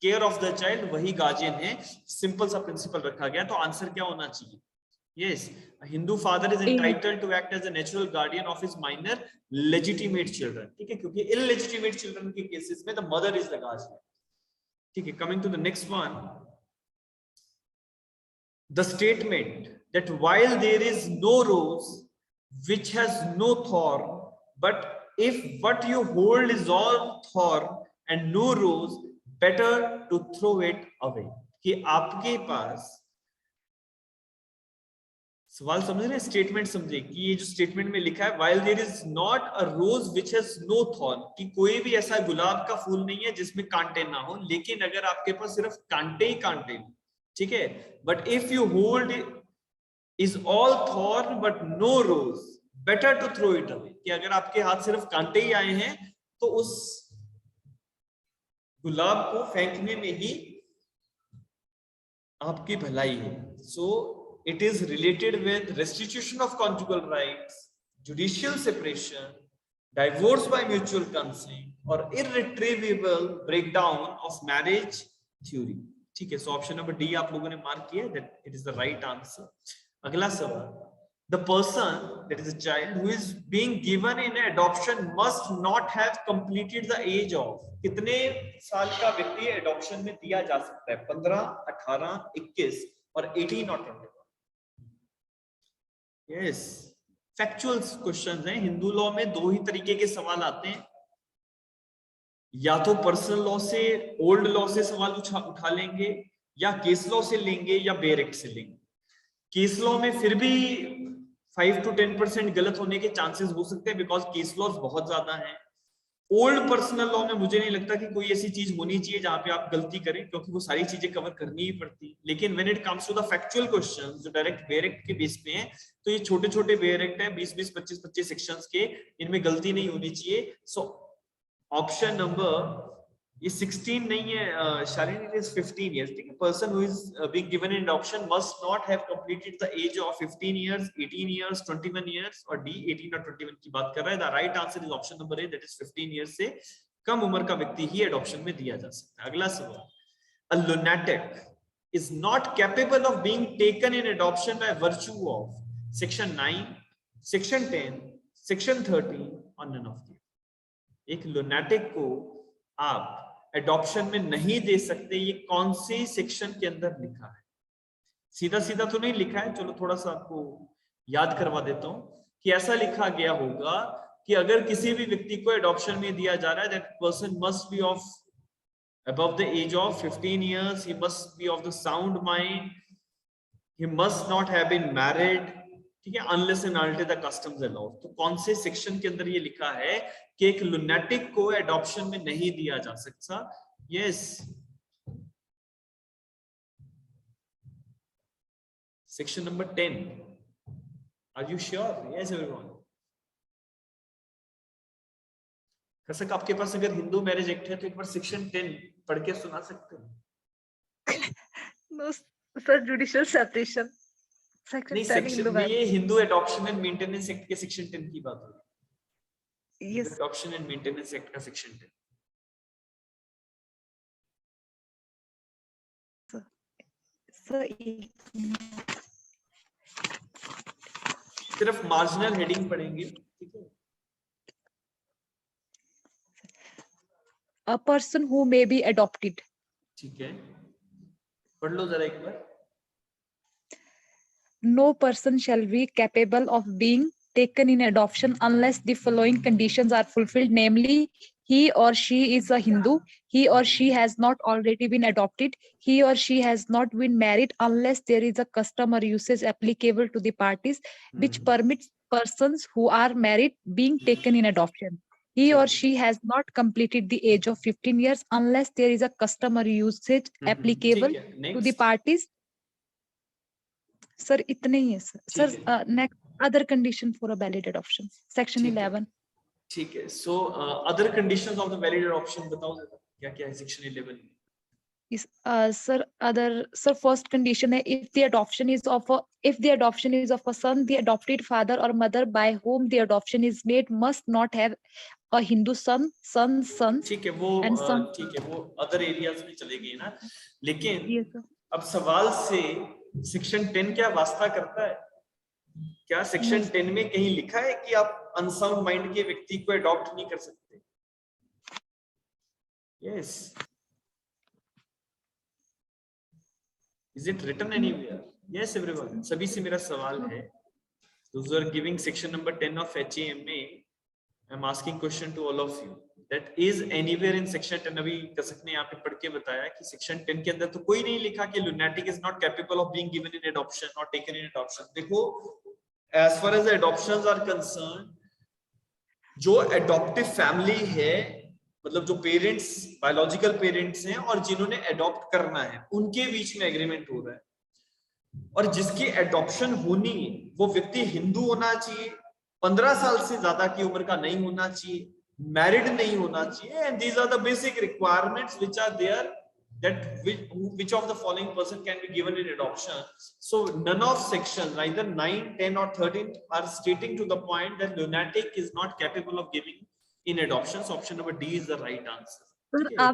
care of the child, वही guardian है। Simple सा principal रखा गया, तो answer क्या होना चाहिए? Yes, a Hindu father is entitled to act as a natural guardian of his minor legitimate children। ठीक है, क्योंकि illegitimate children के केसेस में the mother is the guardian। ठीक है, coming to the next one, the statement that while there is no rose which has no thorn, but if what you hold is all thorn and no rose, better to throw it away। कि आपके पास, सवाल समझ रहे हैं, statement समझे कि ये जो स्टेटमेंट में लिखा है, while there is not a rose which has no thorn, कि कोई भी ऐसा गुलाब का फूल नहीं है जिसमें कांटे ना हो, लेकिन अगर आपके पास सिर्फ कांटे ही कांटे, ठीक है, but if you hold it is all thorn but no rose, better to throw it away, कि अगर आपके हाथ सिर्फ कांटे ही आए हैं तो उस गुलाब को फेंकने में ही आपकी भलाई है. So it is related with restitution of conjugal rights, judicial separation, divorce by mutual consent, or irretrievable breakdown of marriage theory. ठीक है, सो ऑप्शन नंबर डी आप लोगों ने मार्क किया, that it is the right answer. अगला सवाल, the person, that is a child, who is being given in adoption must not have completed the age of. कितने साल का व्यक्ति एडॉप्शन में दिया जा सकता है? 15, 18, 21 और 18 और 21. यस, फैक्चुअल क्वेश्चंस हैं. हिंदू लॉ में दो ही तरीके के सवाल आते हैं, या तो पर्सनल लॉ से, ओल्ड लॉ से सवाल उठा लेंगे, या केस लॉ से लेंगे, या बेयर एक्ट से लेंगे. केस लॉ में फिर भी 5 to 10% गलत होने के चांसेस हो सकते हैं, बिकॉज केस लॉज बहुत ज्यादा हैं. ओल्ड पर्सनल लॉ में मुझे नहीं लगता कि कोई ऐसी चीज होनी चाहिए जहां पे आप गलती करें, क्योंकि वो सारी चीजें कवर करनी ही पड़ती. लेकिन when it comes to the factual question जो डायरेक्ट बेयर एक्ट के बेस पे हैं, तो ये छोटे छोटे बेयर एक्ट है, 20-20, 25-25 सेक्शंस के, इनमें गलती नहीं होनी चाहिए. सो ऑप्शन नंबर, ये 16 नहीं है शालिनी, इट इज 15 years. ठीक है, person who is being given in adoption must not have completed the age of 15 years, 18 years, 21 years, और डी 18 और 21 की बात कर रहा है. The right answer is option number A, that is 15 years से कम उम्र का व्यक्ति ही एडॉप्शन में दिया जा सकता है. अगला सवाल, अ lunatic is not capable of being taken in adoption by virtue of section 9, section 10, section 13 or none of them. एक लुनेटिक को आप एडॉप्शन में नहीं दे सकते, ये कौन से सेक्शन के अंदर लिखा है? सीधा सीधा तो नहीं लिखा है, चलो थोड़ा सा आपको याद करवा देता हूं कि ऐसा लिखा गया होगा कि अगर किसी भी व्यक्ति को एडॉप्शन में दिया जा रहा है, that person must be of above the age of 15 years, he must be of the sound mind, he must not have been married. ठीक है, unless and until the customs allow. तो कौन से सेक्शन के अंदर ये लिखा है कि एक लुनेटिक को एडॉप्शन में नहीं दिया जा सकता? Yes, section number 10. Are you sure? Yes everyone. कसक, आपके पास अगर हिंदू मैरिज एक्ट है तो एक बार सेक्शन 10 पढ़ के सुना सकते हैं? No, sir, judicial separation. Section नहीं, 10 सेक्शन हिंदू में ये Hindu adoption and maintenance act के सेक्शन 10 की बात हो रही है. Yes. Adoption and maintenance act का सेक्शन 10. Sir, सिर्फ मार्जिनल हेडिंग पढ़ेंगे, ठीक है? a person who may be adopted. ठीक है, पढ़ लो जरा एक बार. No person shall be capable of being taken in adoption unless the following conditions are fulfilled, namely, he or she is a Hindu, he or she has not already been adopted, he or she has not been married unless there is a custom or usage applicable to the parties which permits persons who are married being taken in adoption. He or she has not completed the age of 15 years unless there is a custom or usage applicable to the parties. Sir, इतने ही है sir. Sir, next, other condition for a valid adoption, section 11. ठीक है, so other conditions of the valid adoption बताओ जरा, क्या क्या है section 11 में? Is sir, first condition है, if the adoption is of a son, the adopted father or mother by whom the adoption is made must not have a Hindu son. ठीक है, वो ठीक है, वो अदर एरियाज में चले गए ना. लेकिन Yes, sir. अब सवाल से सेक्शन 10 क्या वास्ता करता है? क्या सेक्शन 10 में कहीं लिखा है कि आप अनसाउंड माइंड के व्यक्ति को अडॉप्ट नहीं कर सकते? Yes, is it written anywhere? Yes everyone. सभी से मेरा सवाल है, those who are giving section number 10 of HAMA, I'm asking question to all of you, that is anywhere in section 10. अभी कसक ने यहाँ पे पढ़ के बताया कि section 10 के अंदर तो कोई नहीं लिखा कि lunatic is not capable of being given in adoption or taken in adoption. देखो, as far as the adoptions are concerned, जो adoptive family है, मतलब जो पेरेंट्स बायोलॉजिकल पेरेंट्स हैं और जिन्होंने अडॉप्ट करना है, उनके बीच में एग्रीमेंट हो रहा है. और जिसकी एडॉप्शन होनी है वो व्यक्ति हिंदू होना चाहिए, 15 साल से ज्यादा की उम्र का नहीं होना चाहिए, मैरिड नहीं होना चाहिए, and these are the basic requirements which are there, that which of the following person can be given in adoption. So none of sections, either 9, 10 or 13, are stating to the point that lunatic is not capable of giving in adoption. So option number D is the right answer. Sir ठीक है,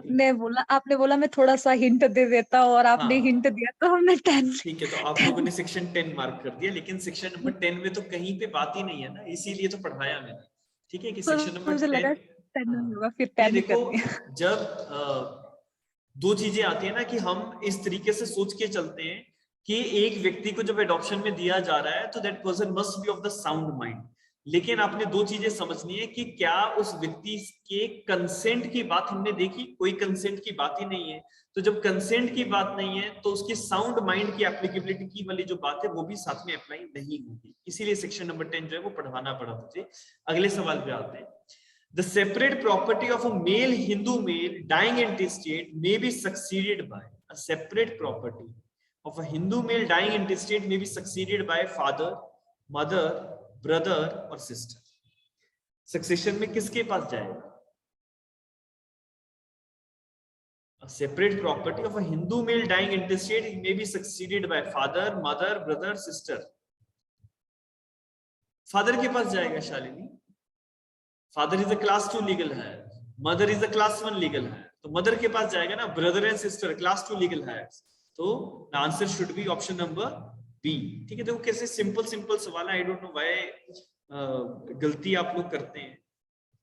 आपने बोला मैं थोड़ा सा hint दे देता हूँ, और आपने हाँ। हिंट दिया तो हमने 10। ठीक है, तो आप लोगों ने सेक्शन 10 मार्क कर दिया, लेकिन सेक्शन नंबर 10 में तो कहीं पे बात ही नहीं है ना, इसीलिए तो पढ़ाया मैंने। ठीक है, कि सेक्शन नंबर मुझे लगा 10, 10 हाँ, होगा, फिर ये 10 ही देखो, कर दिया। जब दो चीजें आती है ना कि हम इस तरीके से सोच के चलते हैं कि एक व्यक्ति को जब एडॉप्शन में दिया जा रहा है तो that person must be of the sound mind, लेकिन आपने दो चीजें समझनी है कि क्या उस व्यक्ति के कंसेंट की बात हमने देखी, कोई कंसेंट की बात ही नहीं है। तो जब कंसेंट की बात नहीं है तो उसकी साउंड माइंड की एप्लीकेबिलिटी की वाली जो बात है वो भी साथ में अप्लाई नहीं होगी, इसीलिए सेक्शन नंबर 10 जो है वो पढ़ाना पड़ा मुझे। अगले सवाल पे आते हैं। The separate property of a male Hindu male dying intestate may be succeeded by a separate property of a Hindu male dying intestate may be succeeded by father, mother, brother or sister. Succession में किसके पास जाएगा? A separate property of a Hindu male dying intestate may be succeeded by father, mother, brother, sister. Father के पास जाएगा Shalini. Father is a class 2 legal है, mother is a class 1 legal है, तो mother के पास जाएगा ना। Brother and sister class 2 legal है, तो the answer should be option number B. ठीक है, देखो कैसे सिंपल सिंपल सवाल है, आई डोंट नो व्हाई गलती आप लोग करते हैं,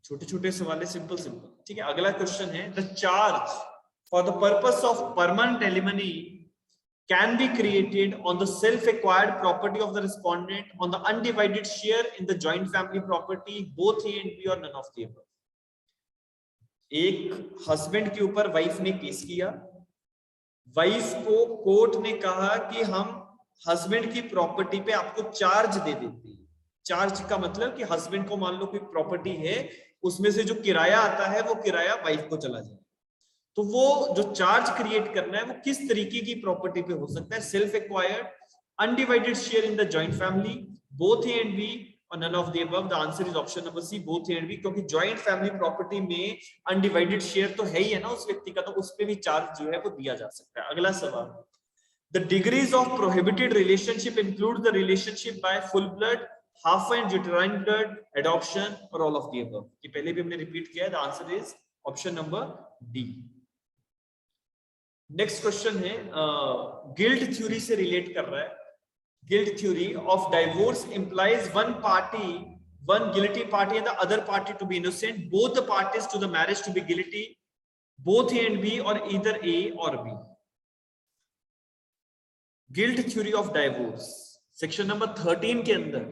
छोटे छोटे सवाल है, सिंपल सिंपल। ठीक है, अगला क्वेश्चन है, the charge for the purpose of permanent alimony can be created on the self-acquired property of the respondent on the undivided share in the joint family property, both A and B or none of the above. एक husband के ऊपर wife ने case किया, wife को court ने कहा कि हम हस्बैंड की प्रॉपर्टी पे आपको चार्ज दे देते हैं। चार्ज का मतलब कि हस्बैंड को मान लो कोई प्रॉपर्टी है, उसमें से जो किराया आता है वो किराया वाइफ को चला जाए। तो वो जो चार्ज क्रिएट करना है वो किस तरीके की प्रॉपर्टी पे हो सकता है? Self acquired, undivided share in the joint family, both A and B और none of the above. The answer is option number C, both A and B, क्योंकि जॉइंट फैमिली प्रॉपर्टी में अनडिवाइडेड शेयर तो है ही है ना उस व्यक्ति का, तो उस पे भी चार्ज जो है वो दिया जा सकता है। अगला सवाल, the degrees of prohibited relationship include the relationship by full blood, half and uterine blood, adoption और ऑल ऑफ द अबव। ये पहले भी हमने रिपीट किया है, the answer is option number D. Next question है, गिल्ट थ्योरी से relate कर रहा है। Guilt theory of divorce implies one party, one guilty party and the other party to be innocent, both the parties to the marriage to be guilty, both A and B और either A और B. Guilt theory of divorce section number 13 के अंदर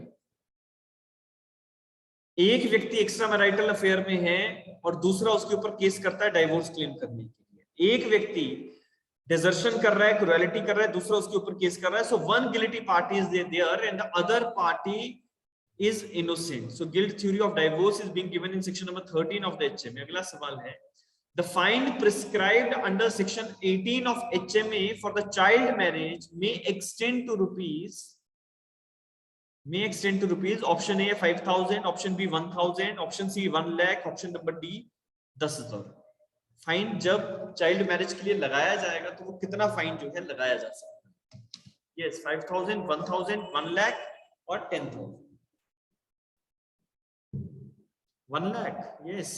एक व्यक्ति extra marital affair में है और दूसरा उसके ऊपर केस करता है डाइवोर्स क्लेम करने के लिए। एक व्यक्ति डिजर्शन कर रहा है, क्रुएलिटी कर रहा है, दूसरा उसके ऊपर केस कर रहा है। So one guilty party is there and the other party is innocent. So guilt theory of divorce is being given in section number 13 of the HMA. अगला सवाल है, the fine prescribed under section 18 of HMA for the child marriage may extend to rupees, option A 5,000, option B 1,000, option C 1 lakh, option number D 10,000। Fine जब child marriage के लिए लगाया जाएगा तो वो कितना फाइन जो है लगाया जा सकता है? यस, 5,000, 1,000, 1 लाख और 10,000। 1 लाख, यस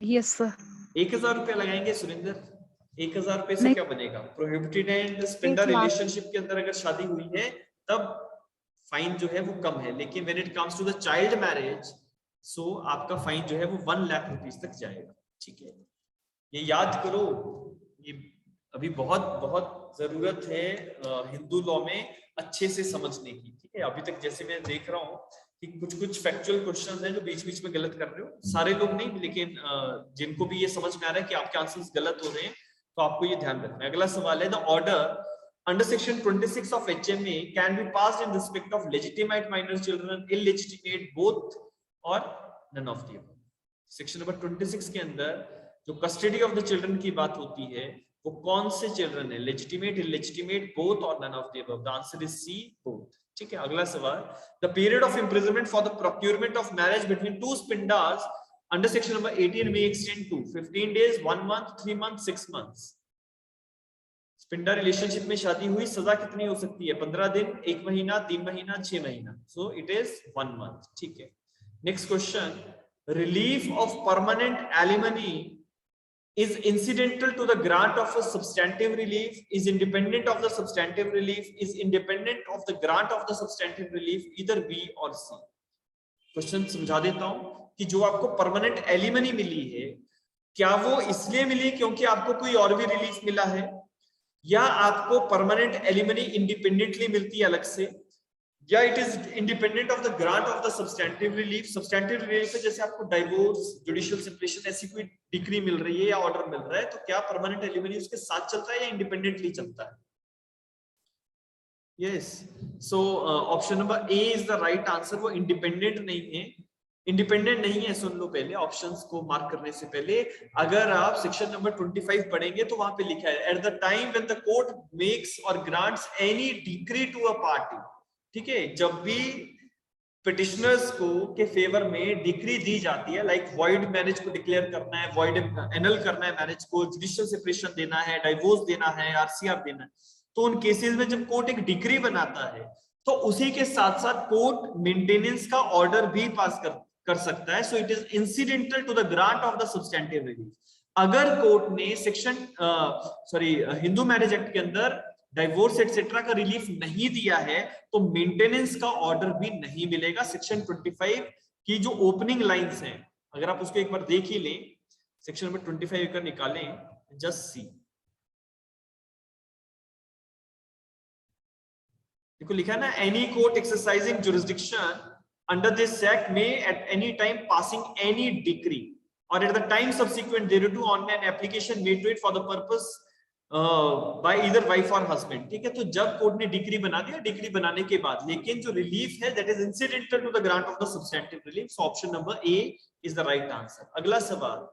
यस सर। 1,000 रुपया लगाएंगे सुरेंद्र। 1,000 रुपए से क्या बनेगा? प्रोहिबिटेड एंड स्पेंडर रिलेशनशिप के अंदर अगर शादी हुई है तब फाइन जो है वो कम है, लेकिन when it comes to the child marriage so आपका फाइन जो है वो 1 लाख रुपीस तक जाएगा। ठीक है, ये याद करो, ये अभी बहुत बहुत जरूरत है हिंदू लॉ में अच्छे से समझने की। ठीक है, अभी तक जैसे मैं देख रहा हूँ कि कुछ फैक्चुअल क्वेश्चंस हैं जो बीच बीच में गलत कर रहे हो, सारे लोग नहीं, लेकिन जिनको भी ये समझ में आ रहा है कि आपके आंसर्स गलत हो रहे हैं तो आपको ये ध्यान रखना है। अगला सवाल है, the order under section 26 of HMA can be passed in respect of legitimate minor children, illegitimate both or none of the above। Section number 26 के अंदर जो कस्टडी ऑफ द चिल्ड्रन की बात होती है वो कौन से चिल्ड्रन है? लेजिटिमेट, इलेजिटिमेट, बोथ और none of the above. The answer is C, both. ठीक है, अगला सवाल, the period of imprisonment for the procurement of marriage between two sapindas under section number 18 may extend to 15 days, 1 month, 3 months, 6 months. स्पिंडा relationship में शादी हुई, सजा कितनी हो सकती है? 15 दिन, 1 महीना, 3 महीना, 6 महीना. सो इट इज 1 month. ठीक है. Next question, relief of permanent alimony is incidental to the grant of a substantive relief, is independent of the substantive relief, is independent of the grant of the substantive relief, either B or C. Question समझा देता हूं कि जो आपको permanent alimony मिली है, क्या वो इसलिए मिली क्योंकि आपको कोई और भी रिलीफ मिला है, या आपको परमानेंट एलिमनी इंडिपेंडेंटली मिलती है अलग से, या it is independent of the grant of the substantive relief. Substantive relief है जैसे आपको डाइवोर्स, जुडिशियल सेपरेशन, ऐसी कोई डिक्री मिल रही है या ऑर्डर मिल रहा है, तो क्या परमानेंट एलिमनी उसके साथ चलता है या इंडिपेंडेंटली चलता है? Yes, so option number A is the right answer. वो इंडिपेंडेंट नहीं है. इंडिपेंडेंट नहीं है, सुन लो पहले ऑप्शंस को मार्क करने से पहले. अगर आप सेक्शन नंबर 25 पढ़ेंगे तो वहां पे लिखा है, at the time when the court makes or grants any decree to a party. ठीक है, जब भी पिटिशनर्स को के फेवर में डिक्री दी जाती है, लाइक वॉइड मैरिज को डिक्लेयर करना है, वॉइड एनल करना है मैरिज को, जुडिशियल सेपरेशन देना है, डाइवोर्स देना है, आरसीआर देना है, तो उन केसेस में जब कोर्ट एक डिक्री बनाता है तो उसी के साथ साथ कोर्ट मेंटेनेंस का ऑर्डर भी पास कर सकता है. So it is incidental to the grant of the substantive relief. अगर कोर्ट ने सेक्शन हिंदू मैरिज एक्ट के अंदर डाइवोर्स एटसेट्रा का रिलीफ नहीं दिया है तो मेंटेनेंस का ऑर्डर भी नहीं मिलेगा. सेक्शन 25 की जो ओपनिंग लाइंस हैं, अगर आप उसको एक बार देख ही लें, सेक्शन नंबर 25 का निकालें, जस्ट सी. देखो लिखा है ना, any court exercising jurisdiction under this act में at any time passing any decree or at the time subsequent thereto on an application made to it for the purpose by either wife or husband. ठीक है, तो जब court ने decree बना दिया, decree बनाने के बाद, लेकिन जो रिलीफ है that is incidental to the grant of the substantive relief. So option number A is the right answer. अगला सवाल,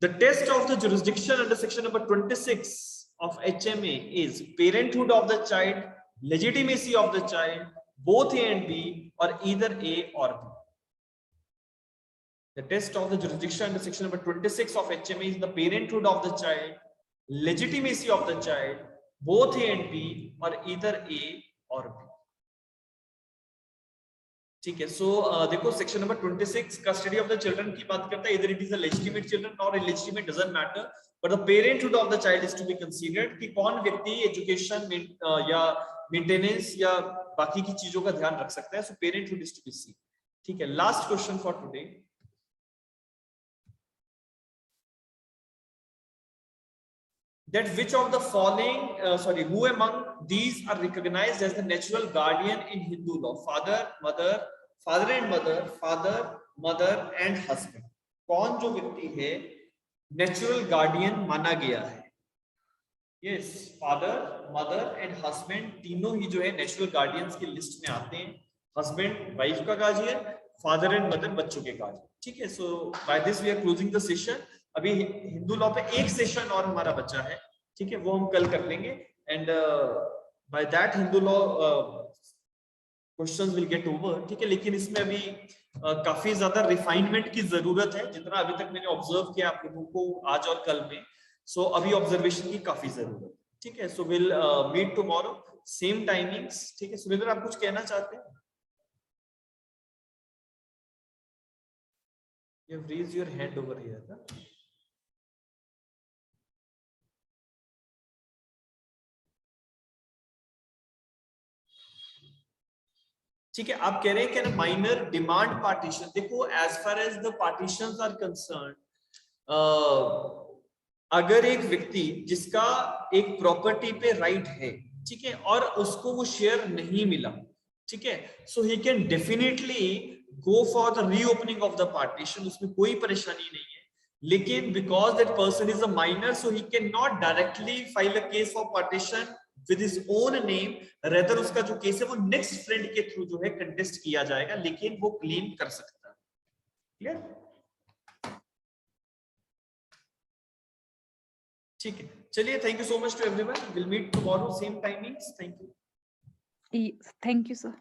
the test of the jurisdiction under section number 26 of HMA is parenthood of the child, legitimacy of the child, both A and B, or either A or B. The test of the jurisdiction under section number 26 of HMA is the parenthood of the child, legitimacy of the child, both A and B, or either A or B. ठीक है, so देखो section number 26 custody of the children की बात करता है. इधर it is a legitimate children और illegitimate doesn't matter, but the parenthood of the child is to be considered कि कौन व्यक्ति एजुकेशन या मेंटेनेंस या बाकी की चीजों का ध्यान रख सकता है. So parenthood is to be C. ठीक है, last question for today. That which of the following who among these are recognized as the natural guardian in Hindu law? Father, mother, father and mother, father, mother and husband. कौन जो व्यक्ति है natural guardian माना गया है? Yes, father, mother and husband तीनों ही जो है नेचुरल गार्डियंस की लिस्ट में आते हैं. हस्बैंड वाइफ का गार्डियन, फादर एंड मदर बच्चों के गार्डियन. ठीक है, so by this we are closing the session. अभी हिंदू लॉ पे एक सेशन और हमारा बचा है. ठीक है, वो हम कल कर लेंगे and by that Hindu law questions will get over. ठीक है, लेकिन इसमें अभी काफी ज्यादा रिफाइनमेंट की जरूरत है, जितना अभी तक मैंने ऑब्जर्व किया आप लोगों को आज और कल में. सो अभी ऑब्जर्वेशन की काफी जरूरत है. ठीक है, so will meet tomorrow same timings. ठीक है, सुरेंद्र आप कुछ कहना चाहते हैं? You have raised your hand over here. ठीक है, आप कह रहे हैं कि माइनर डिमांड पार्टीशन. देखो as far as the partitions are concern, अगर एक व्यक्ति जिसका एक प्रॉपर्टी पे राइट है, ठीक है, और उसको वो शेयर नहीं मिला, ठीक है, so he can definitely go for the reopening of the partition. उसमें कोई परेशानी नहीं है. लेकिन because that person is a minor, so he can not directly file a case for partition with his own name, rather उसका जो case है वो नेक्स्ट फ्रेंड के थ्रू जो है कंटेस्ट किया जाएगा, लेकिन वो क्लेम कर सकता है. क्लियर? ठीक है, चलिए, thank you so much to everyone. Will meet tomorrow same timings. Thank you. Thank you, sir.